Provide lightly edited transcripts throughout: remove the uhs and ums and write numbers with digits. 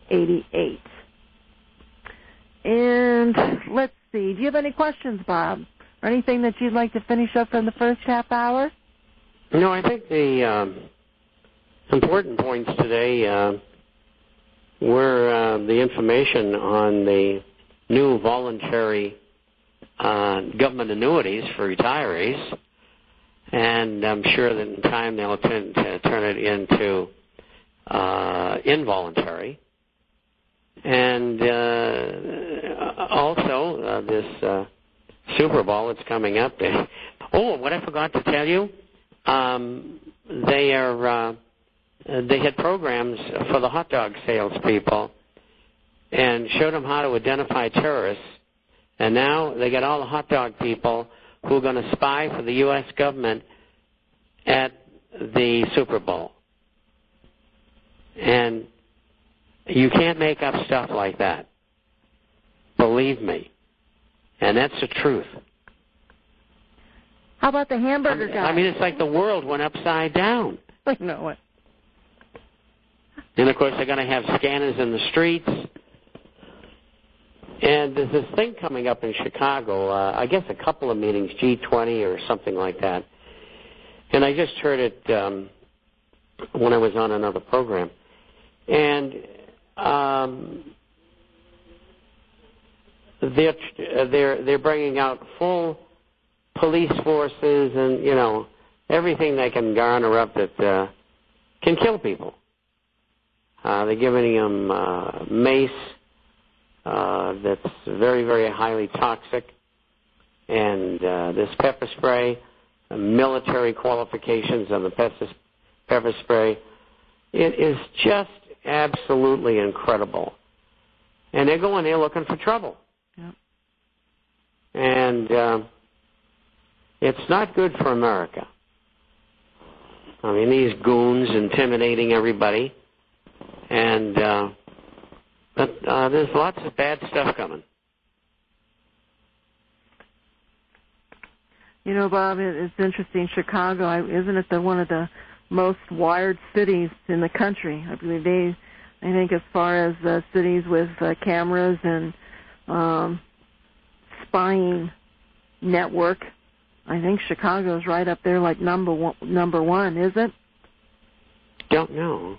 88. And let's see, do you have any questions, Bob? Or anything that you'd like to finish up from the first half hour? No, I think the important points today were the information on the new voluntary government annuities for retirees, and I'm sure that in time they'll turn it into involuntary. And also this Super Bowl that's coming up. Oh, what I forgot to tell you, they had programs for the hot dog salespeople and showed them how to identify terrorists. And now they got all the hot dog people who are going to spy for the U.S. government at the Super Bowl. And you can't make up stuff like that. Believe me. And that's the truth. How about the hamburger guy? I mean, it's like the world went upside down. I know it. And, of course, they're going to have scanners in the streets. And there's this thing coming up in Chicago, I guess a couple of meetings, G20 or something like that. And I just heard it when I was on another program. And they're bringing out full police forces and, you know, everything they can garner up that can kill people. They're giving them mace that's very, very highly toxic, and this pepper spray, military qualifications on the pepper spray. It is just absolutely incredible. And they're going there looking for trouble. Yep. And it's not good for America. I mean, these goons intimidating everybody. And but there's lots of bad stuff coming. You know, Bob, it's interesting. Chicago, isn't it one of the most wired cities in the country? I believe I think as far as cities with cameras and spying network, I think Chicago's right up there like number one, is it? Don't know.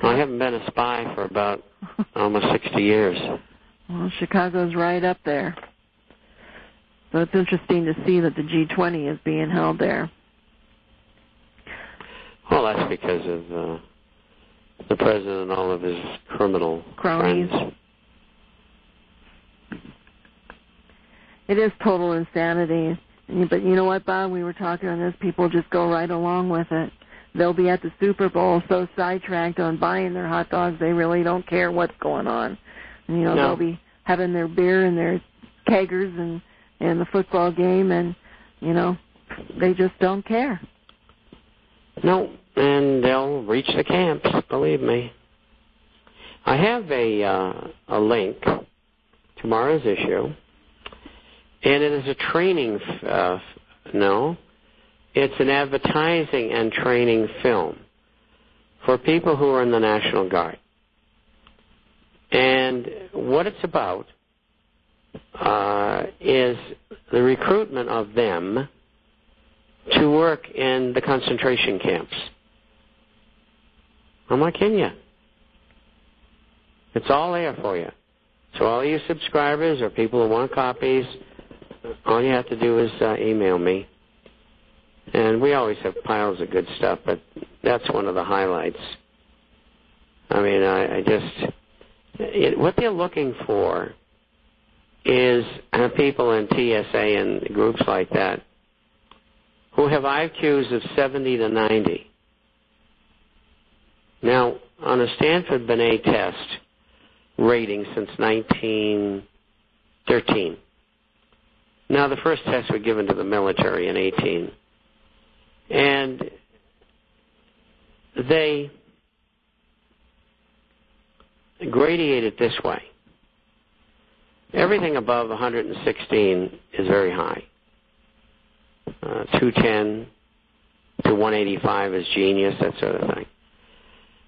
I haven't been a spy for about almost 60 years. Well, Chicago's right up there. So it's interesting to see that the G20 is being held there. Well, that's because of the president and all of his criminal cronies. Friends. It is total insanity. But you know what, Bob? We were talking on this. People just go right along with it. They'll be at the Super Bowl so sidetracked on buying their hot dogs, they really don't care what's going on. And, you know, They'll be having their beer and their keggers and the football game, and, you know, they just don't care. No, and they'll reach the camps, believe me. I have a link, tomorrow's issue, and it is a training, it's an advertising and training film for people who are in the National Guard. And what it's about is the recruitment of them to work in the concentration camps. I'm not kidding you. It's all there for you. So all you subscribers or people who want copies, all you have to do is email me. And we always have piles of good stuff, but that's one of the highlights. I mean, what they're looking for is people in TSA and groups like that who have IQs of 70 to 90. Now, on a Stanford Binet test rating since 1913, now the first tests were given to the military in 18, and they gradiate it this way. Everything above 116 is very high. 210 to 185 is genius, that sort of thing.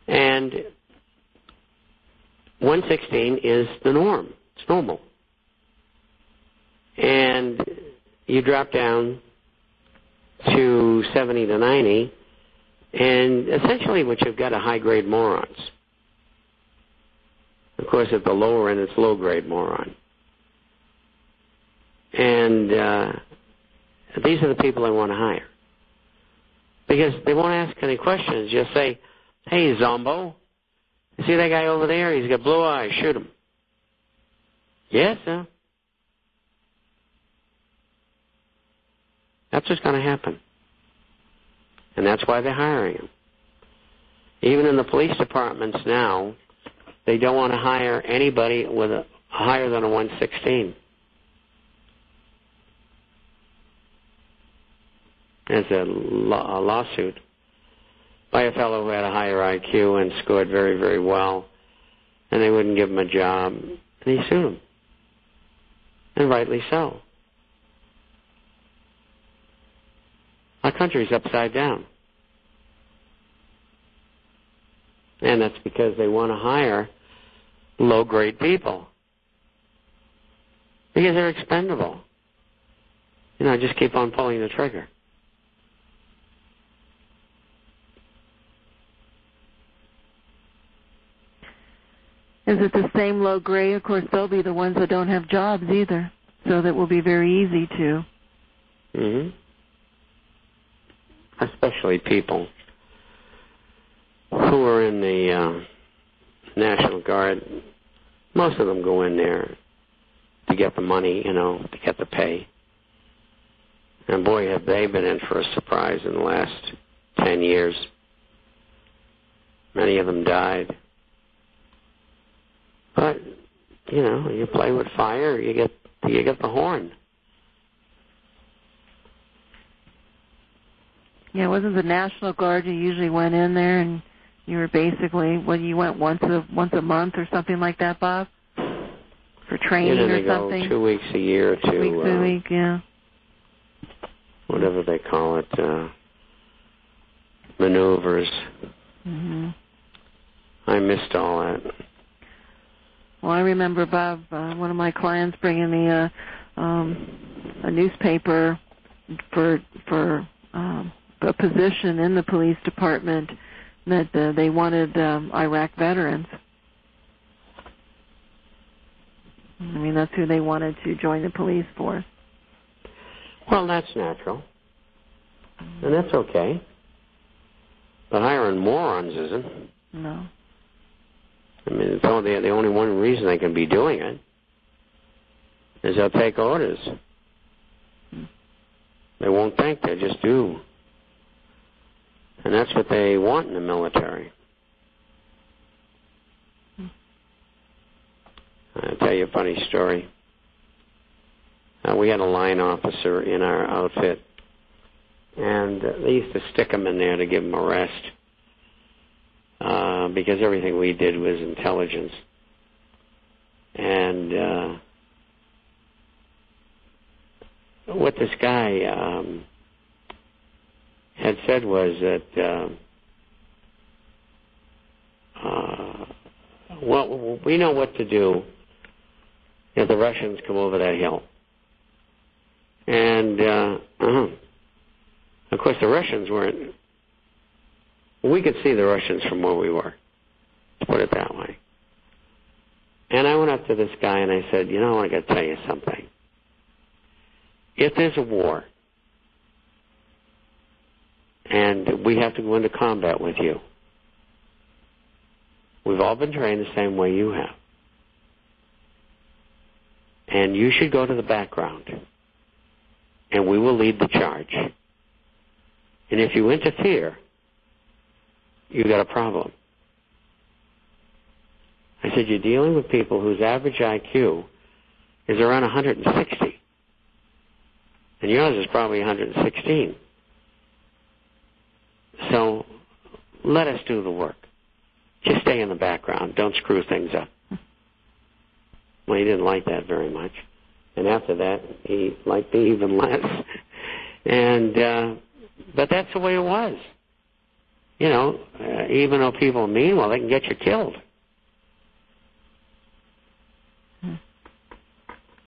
And 116 is the norm. It's normal. And you drop down to 70 to 90, and essentially what you've got are high-grade morons. Of course, at the lower end, it's low-grade moron. And these are the people I want to hire. Because they won't ask any questions. Just say, hey, Zombo, you see that guy over there? He's got blue eyes. Shoot him. Yes, sir. That's what's going to happen. And that's why they're hiring him. Even in the police departments now, they don't want to hire anybody with a higher than a 116. There's a lawsuit by a fellow who had a higher IQ and scored very, very well, and they wouldn't give him a job, and he sued him. And rightly so. Our country's upside down. And that's because they want to hire low-grade people. Because they're expendable. Just keep on pulling the trigger. Is it the same low grade? Of course, they'll be the ones that don't have jobs either. So that will be very easy to. Mm-hmm. Especially people who are in the National Guard. Most of them go in there to get the money, to get the pay. And boy, have they been in for a surprise in the last 10 years. Many of them died. But, you play with fire, you get the horn. Yeah, wasn't the National Guard, you usually went in there and you were basically, you went once a month or something like that, Bob? For training or something? Go 2 weeks a year to... 2 weeks a week, yeah. Whatever they call it, maneuvers. Mm-hmm. I missed all that. Well, I remember, Bob, one of my clients bringing me a newspaper for a position in the police department that they wanted Iraq veterans. I mean, that's who they wanted to join the police force. Well, that's natural. And that's okay. But hiring morons isn't. No. I mean, it's only, the only one reason they can be doing it is they'll take orders. They won't think, they just do. And that's what they want in the military. I'll tell you a funny story. We had a line officer in our outfit, and they used to stick him in there to give him a rest. Because everything we did was intelligence. And what this guy had said was that, well, we know what to do if the Russians come over that hill. And, of course, the Russians weren't... We could see the Russians from where we were, to put it that way. And I went up to this guy and I said, I got to tell you something. If there's a war and we have to go into combat with you, we've all been trained the same way you have. And you should go to the background and we will lead the charge. And if you interfere, you got a problem. I said, you're dealing with people whose average IQ is around 160. And yours is probably 116. So let us do the work. Just stay in the background. Don't screw things up. Well, he didn't like that very much. And after that, he liked me even less. And but that's the way it was. Even though people are mean, well, they can get you killed.